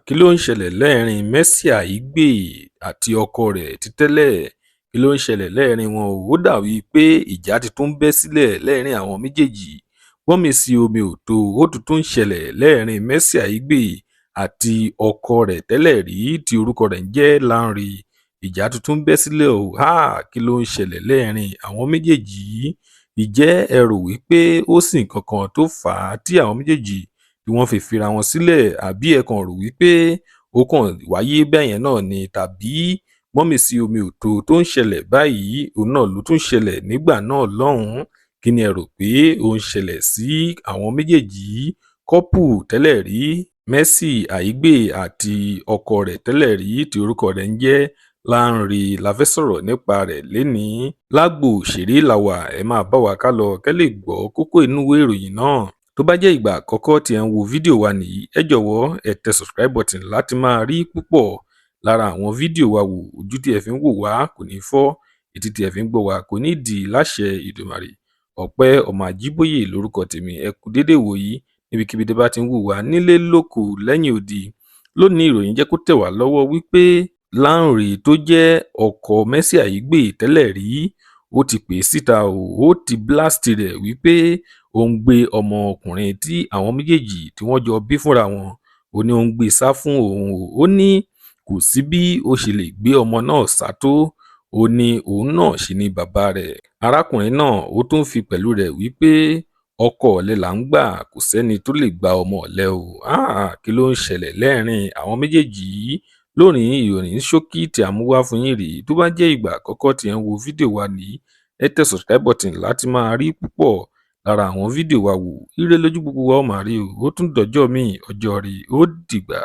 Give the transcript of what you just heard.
Kí ló ń ṣẹlẹ̀ lẹ́ẹ̀rín Mercy Aigbe àti ọkọ rẹ̀ ti tẹ́lẹ̀? Kí ló ń ṣẹlẹ̀ lẹ́ẹ̀rín wọn o? Ó dàbí pé ìjà ti tún bẹ́ sílẹ̀ lẹ́ẹ̀rín àwọn méjèèjì. Gbọ́nmi-sí-omi-ò-tó ó tún ń ṣẹlẹ̀ lẹ́ẹ̀rín Mercy Aigbe àti ọkọ rẹ̀ tẹ́lẹ̀ rí tí orúkọ rẹ̀ ń jẹ́ Lanre. Ìjà tuntun bẹ́ sílẹ̀ o. Kí ló ń ṣẹlẹ̀ lẹ́ẹ̀rín àwọn méjèèjì yìí? Ǹjẹ́ ẹ rò wípé ó sì nǹkan kan tó fà á tí àwọn méjèèjì tí wọ́n fi fira wọn sílẹ̀, àbí ẹ kàn rò wípé ó kàn wáyé bẹ́yẹn náà ni? Tàbí gbọ́nmi-sí-omi-ò-tó tó ń ṣẹlẹ̀ báyìí òun náà ló tún ṣẹlẹ̀ nígbà náà lọ́hùn-ún? Kí ni ẹ rò pé ó ń ṣẹlẹ̀ sí àwọn méjèèjì yìí? Kọ́pù tẹ́lẹ̀ rí Mercy Aigbe àti ọkọ rẹ̀ tẹ́lẹ̀ rí tí orúkọ rẹ̀ ń jẹ́ Lanre la fẹ́ sọ̀rọ̀ nípa rẹ̀ lénìí. Lágbo òṣèré la wà, ẹ máa bá wa ká lọ kẹ́ lè gbọ́ kókó inú ìwé ìròyìn náà. Tó bá jẹ́ ìgbà àkọ́kọ́ tí ẹ ń wo fídíò wa nìyí, ẹ jọ̀wọ́ ẹ tẹ subscribe button láti máa rí púpọ̀ lára àwọn fídíò wa wò. Ojú tí ẹ fi ń wò wá kò ní fọ́, etí tí ẹ fi ń gbọ́ wá kò ní dì láṣẹ Ìdùmarè. Ọpẹ́ Ọmọ Ajíbóyè lórúkọ tèmi. Ẹ kú dédé wòyí níbikíbi tẹ́ bá ti ń wò wá, nílé lóko lẹ́yìn odi. Lónìí ìròyìn jẹ́ kó tẹ̀ wá lọ́wọ́ wípé Lanre tó jẹ́ ọkọ Mercy Aigbe tẹ́lẹ̀ rí, ó ti pè síta o, ó ti blast rẹ̀ wípé ó ń gbé ọmọkùnrin tí àwọn méjèèjì tí wọ́n jọ bí fúnra wọn, ó ní ó ń gbé sá fún òun o. Ó ní kò sí bí ó ṣe lè gbé ọmọ náà sá tó, ó ní òun náà ṣì ni bàbá rẹ̀. Arákùnrin náà ó tún fi pẹ̀lú rẹ̀ wípé ọkọ ọ̀lẹ là ń gbà, kò sẹ́ni tó lè gba ọmọ ọ̀lẹ o. Kí ló ń ṣẹlẹ̀ lẹ́ẹ̀rín àwọn méjèèjì yìí? Lónìí ìròyìn ṣókí tí a mú wá fún yín rèé. Tó bá jẹ́ ìgbà àkọ́kọ́ tí ẹ ń wo fídíò wa nìyí, ẹ tẹ subscribe button láti máa rí púpọ̀ lára àwọn fídíò wa wò. Ire lójú gbogbo wa ó máa rí o. Ó tún dọjọ́ míì, ọjọ́ ire, ó dìgbà.